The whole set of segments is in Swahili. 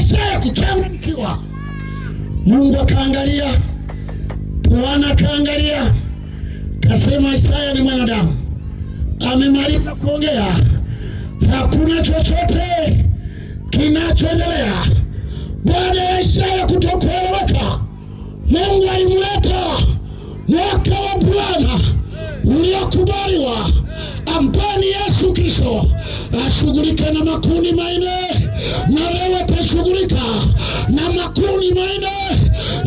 Isaya kuchanganyikiwa, Mungu akaangalia, Bwana akaangalia, kasema Isaya ni mwanadamu, amemaliza kuongea, hakuna chochote kinachoendelea. Baada ya Isaya kutokueleweka, Mungu alimleta mwaka wa Bwana uliokubaliwa, ambani Yesu Kristo ashughulike na makundi manne, na leo atashughulika na makundi manne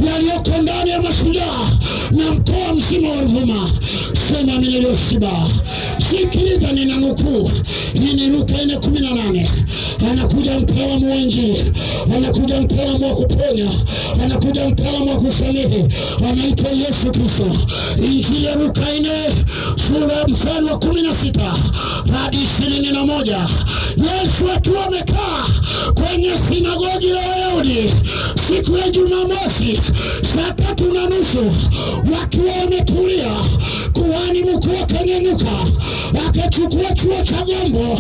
yaliyoko ndani ya mashujaa na mkoa mzima wa Ruvuma. Sema niliyoshiba. Sikiliza, nina nukuu. Hii ni Luka 4:18. Anakuja mtaalamu wa Injili, anakuja mtaalamu wa kuponya, anakuja mtaalamu wa kusamehe, anaitwa Yesu Kristo. Injili ya Luka 4 sura mstari wa 16 hadi 21. Yesu akiwa amekaa kwenye sinagogi la Wayahudi siku ya Jumamosi saa 3:30, wakiwa wametulia, kuhani mkuu akanyanyuka, akachukua chuo cha gombo,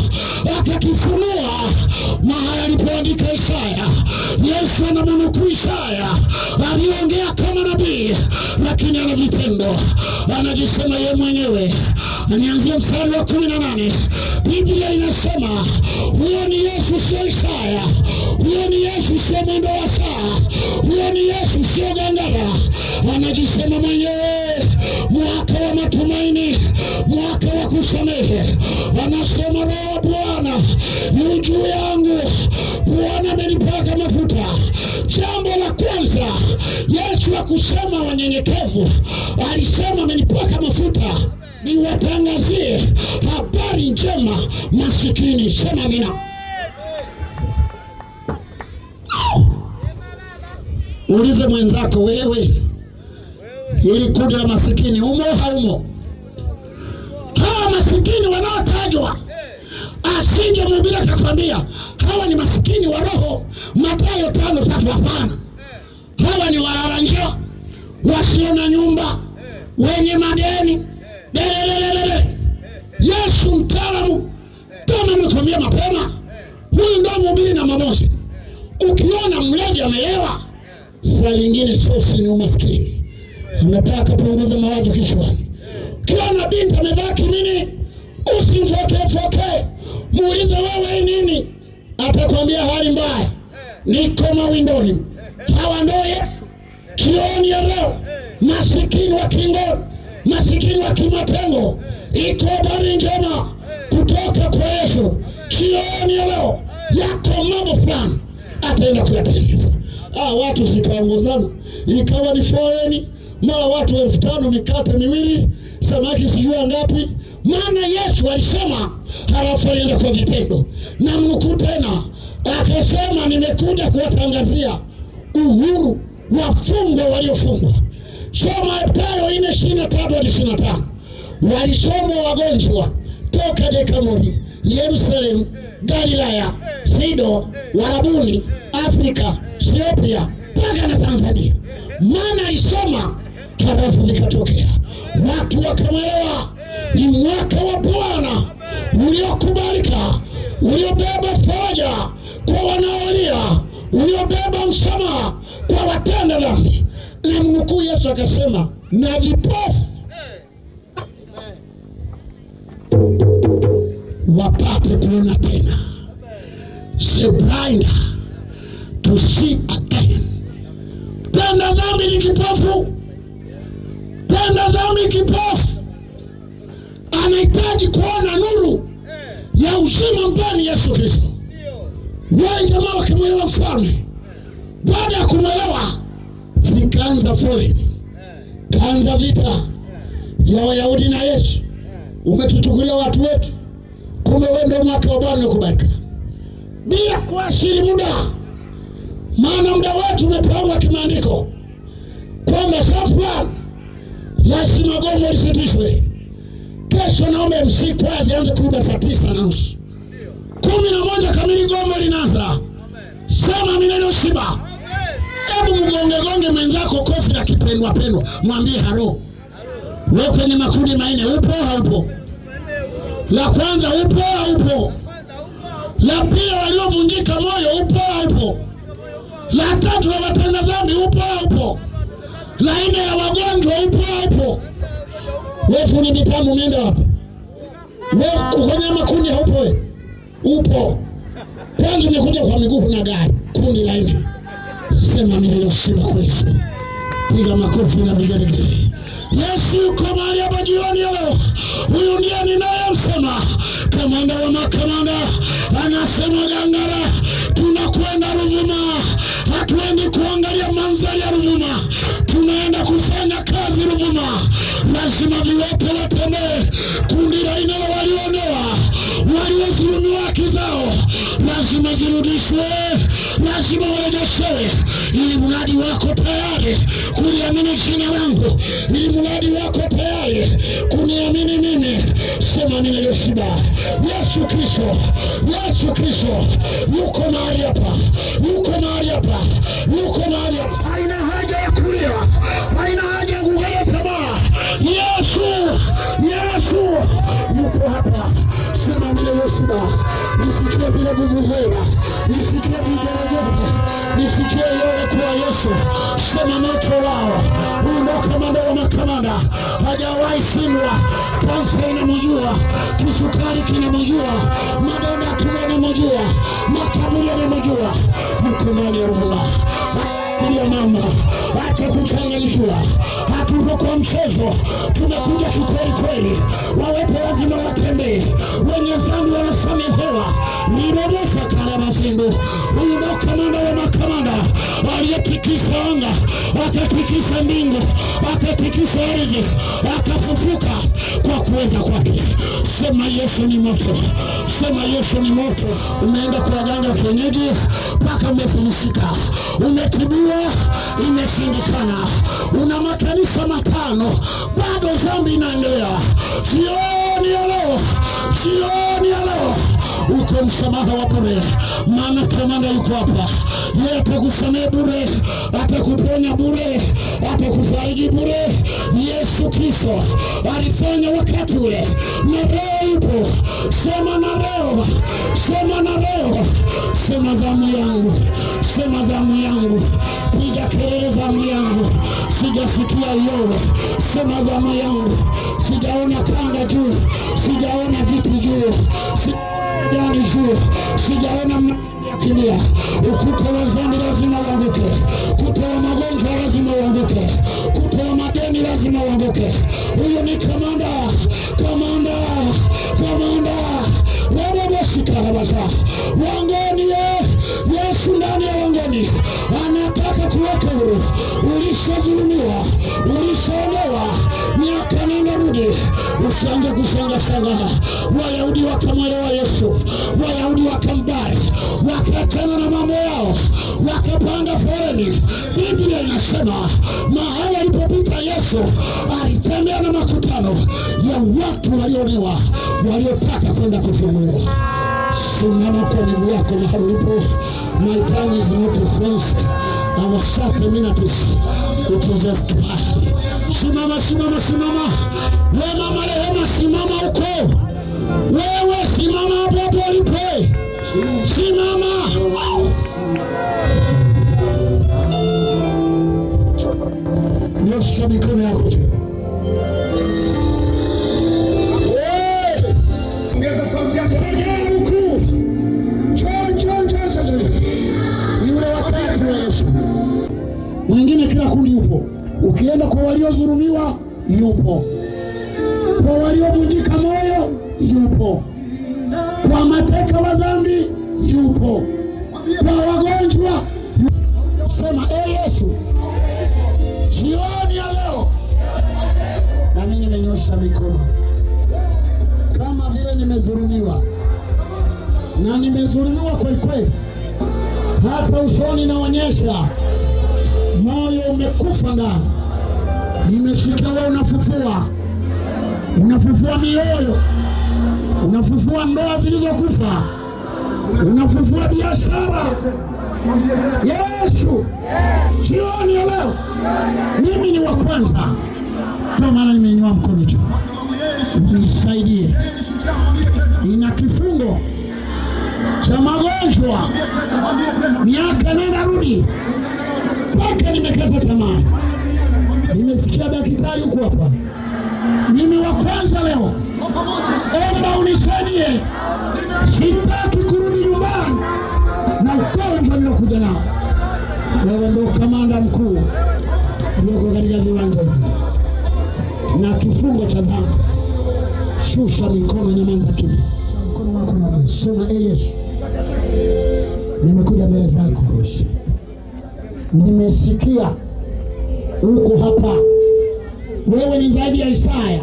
akakifunua mahali alipoandika Isaya. Yesu anamnukuu Isaya aliongea kama nabii, lakini ana vitendo, anajisema yeye mwenyewe. Anianzia mstari wa 18. Biblia inasema huyo ni Yesu, sio Isaya. Huyo ni Yesu, sio mwendo wa saa. Huyo ni Yesu, sio gangara. Anajisema mwenyewe, mwaka wa matumaini, mwaka wa kusamehe. Anasema Roho wa Bwana yu juu yangu, Bwana amenipaka mafuta. Jambo la kwanza Yesu akusema wanyenyekevu, alisema amenipaka mafuta niwatangazie habari njema masikini. Sema amina. Ulize mwenzako, wewe ili kundi la masikini umo haumo? Hawa masikini wanaotajwa, asinge mhubiri akakwambia hawa ni masikini wa roho, Mathayo 5:3. Hapana, hawa ni walala njaa, wasio na nyumba, wenye madeni. Yesu mtaalamu, kama nimekwambia mapema, huyu ndio mhubiri na mamoshi. Ukiona mleja amelewa, saa nyingine sosi ni umaskini, anataka kupunguza mawazo kichwani. Ukiona binti amevaa kimini, usimfoke, muulize wewe nini, atakwambia hali mbaya, niko mawindoni. Hawa ndio Yesu kioni ya leo, masikini wa Kingoni, masikini wa Kimatengo. Iko habari njema kutoka kwa Yesu kioni ya leo. Yako mambo fulani ataenda kuyatekeleza. Watu zikaongozana, ikawa ni foleni, mara watu 5,000, mikate miwili, samaki sijua ngapi. Maana Yesu alisema, halafu alienda kwa vitendo. Na mnukuu tena, akasema nimekuja kuwatangazia uhuru wafungwa waliofungwa. Soma Mathayo 4:23-25. Walisomwa wagonjwa toka Dekamoni, Yerusalemu, Galilaya, Sido, Warabuni, Afrika, Ethiopia, mpaka na Tanzania. Maana alisoma, halafu likatokea. Watu wakamwelewa. Ni mwaka wa Bwana uliokubalika, uliobeba faraja kwa wanaolia, uliobeba msamaha kwa watenda dhambi. Na mnukuu Yesu akasema, na vipofu wapate kuona tena, the blind to see again. Tenda dhambi ni kipofu, tenda dhambi kipofu, anahitaji kuona nuru ya uzima mbele Yesu Kristo. Wale jamaa wakamwelewa mfalme. Baada ya kumwelewa, zikaanza foleni, kaanza vita ya Wayahudi na Yesu. Umetuchukulia watu wetu, kumbe wewe ndio mwaka wa Bwana kubarika. Bila kuashiri muda, maana muda wetu umepangwa kimaandiko kwamba saa fulani lazima gombo lisitishwe. Kesho naomba MC Kwazi aanze kuruba saa 9:30. 11 kamili gombo linaanza. Sema mineno shiba. Hebu mgonge mwenzako kofi la kipendwa, mwambie halo. Wewe kwenye makundi manne upo haupo? La kwanza upo haupo? La pili waliovunjika moyo upo haupo? La tatu la watenda dhambi upo. La nne la wagonjwa upo. Wewe fundi mitambo umeenda wapi? Wewe kwenye makundi haupo wewe? Upo. Kwanza umekuja kwa miguu na gari. Kundi la nne. Sema mimi leo sina Yesu. Piga makofi na vigelegele. Yesu yuko mahali hapa jioni ya leo. Huyu ndiye ninayemsema. Kamanda wa makamanda anasema Gangara, tunakwenda Ruvuma. Hatuendi kuangalia mandhari ya Ruvuma, tunaenda kufanya kazi Ruvuma. Lazima viwete watembee. Kundi la nne la walionewa, waliodhulumiwa haki zao lazima zirudishwe, lazima warejeshewe. Ili mradi wako tayari kuliamini jina langu, ili mradi wako tayari kuniamini mimi, sema ninayoshiba. Yesu Kristo yuko mahali hapa, yuko mahali hapa. Haina haja ya kulia, haina haja ya kukata tamaa. Yesu yuko hapa. Sema ninayoshiba. Nisikie vile vuvuzela, nisikie vigelegele, nisikie yote kwa Yesu. Sema moto wao. Huyu ndo kamanda wa makamanda, hajawahi shindwa. Kansa inamjua, kisukari kinamjua, madonda kinamjua, makaburi yanamjua. Mkononi ya Ruvuma kulia mama, acha kuchanganyikiwa. Hatuko kwa mchezo, tumekuja kikweli kweli. Wawepo lazima watembee, wenye dhambi wanasamehewa. Nimeosha karama zindu. Huyu ndo kamanda wa makamanda aliyetikisa anga, akatikisa mbingu, akatikisa ardhi, akafufuka kwa kuweza kwake. Sema Yesu ni moto, sema Yesu ni moto. Umeenda kwa waganga kienyeji mpaka umefilisika, umetibiwa imeshindikana, una makanisa matano bado dhambi inaendelea. Jioni ya leo uko msamaha wa bure, maana kamanda yuko hapa. Yeye atakusamehe bure, atakuponya bure, atakufariji bure. Yesu Kristo alifanya wakati ule, na leo yupo. Sema na leo, sema zamu yangu, piga kelele zamu yangu, sijasikia yowe. Sema zamu yangu, sijaona kanga juu, sijaona viti juu, sijaona mnakimbia. Ukuta wa dhambi lazima uanguke, ukuta wa magonjwa lazima uanguke, ukuta wa madeni lazima uanguke. Huyo ni kamanda. Wabashikarabaza wangoni. Yesu ndani ya wangoni anataka kuweka huru. Ulishazulumiwa, ulishaonewa, miaka nenda rudi. Usianze kusanga. Wayahudi wakamwelewa Yesu, Wayahudi wakambari, wakachana na mambo yao, wakapanga foleni. Biblia inasema mahali alipopita Yesu alitembea na makutano ya watu walionewa, waliotaka kwenda kufunguliwa. Simama kwa miguu yako mahali ulipo. My time is not a friends. Our 30 minutes it is just past. Simama. Wewe mama Rehema, simama huko. Wewe simama hapo ulipo. Simama. Nyosha mikono yako. Ongeza sauti yako. Mwingine kila kundi yupo. Ukienda kwa waliodhulumiwa yupo, kwa waliovunjika moyo yupo, kwa mateka wa dhambi yupo, kwa wagonjwa yupo. Sema Yesu, jioni ya leo na mimi nimenyosha mikono kama vile nimedhulumiwa, na nimedhulumiwa kweli, hata usoni naonyesha moyo umekufa ndani. Nimesikia wewe unafufua mioyo, unafufua ndoa zilizokufa, unafufua biashara. Yesu, jioni ya leo mimi ni wa kwanza, ndio maana nimenyanyua mkono juu. Nisaidie. Ina kifungo cha magonjwa miaka mpaka nenda rudi, mpaka nimekata tamaa. Nimesikia daktari huko hapa, mimi wa kwanza leo, omba unisaidie, sitaki kurudi nyumbani na ugonjwa nilokuja nao. Wewe ndio kamanda mkuu ulioko katika viwanja hivi na kifungo cha dhambi. Shusha mikono, nyamanza kimya. Mkono wako na sema, Yesu, nimekuja mbele zako, nimesikia uko hapa, wewe ni zaidi ya Isaya.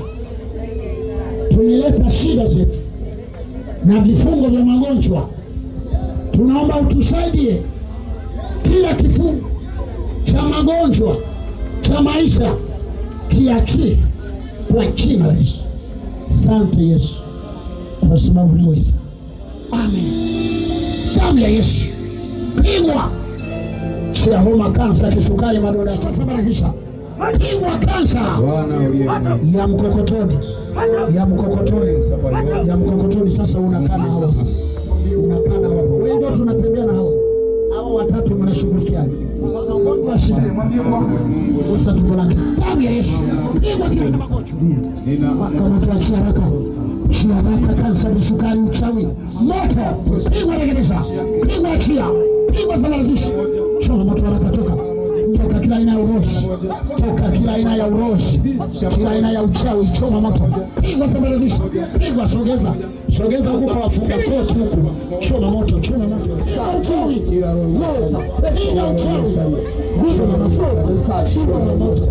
Tumeleta shida zetu na vifungo vya magonjwa, tunaomba utusaidie. Kila kifungo cha magonjwa cha maisha kiachie kwa jina la Yesu. Asante Yesu kwa sababu unaweza. Amen. Damu ya Yesu pigwa. Chia homa, kansa, kisukari, madonda ya kusababisha. Pigwa kansa ya mkokotoni, ya mkokotoni, ya mkokotoni. Sasa unakana hapo, unakana hapo. Wewe ndio tunatembea na hao watatu, mnashughulikiana kwa shida. Usa tumbolanga. Damu ya Yesu pigwa kila magonjwa. Wakamtoa haraka. Haraka, kansa, kisukari, uchawi, moto pigwa, regesha, pigwa, chia, pigwa, sababisha. Choma moto haraka, toka kila aina ya uroshi, toka kila aina ya uroshi, kila aina ya uchawi, choma moto, pigwa, sababisha, pigwa, sogeza huko kwa wafunga koti huko, choma moto, uchawi, kila uchawi, choma moto,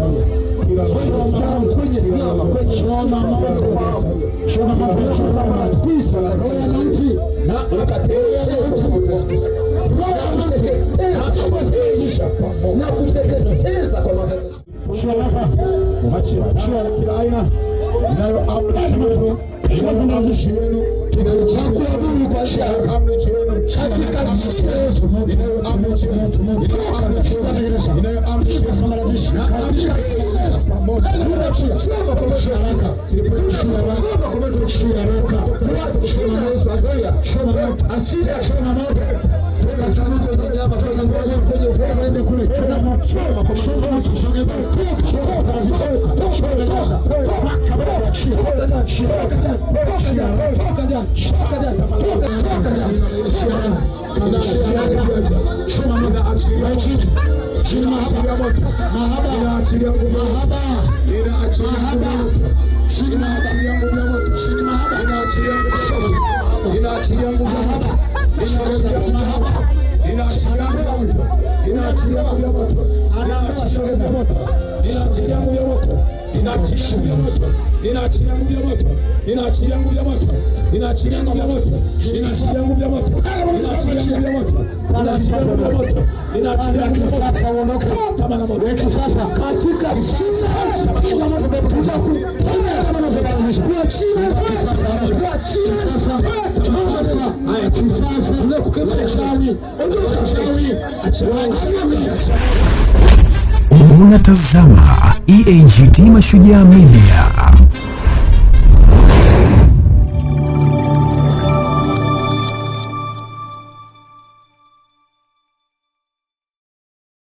na kuteketeza kwa mapenzi kila aina inayoamrisha inazamazisha wenu inayochakuaduru kwa shia amrisha wenu katika jina la Yesu inayoamrisha inayoamrisha na katika pamoja tunachia sema kwa haraka sema kwa mtu shia haraka kwa shina Yesu agoya shona moto achia shona moto toka tamuko za nyama toka ngozi kwenye ufalme waende kule choma moto kwa shona moto sogeza Unatazama EAGT Mashujaa Media.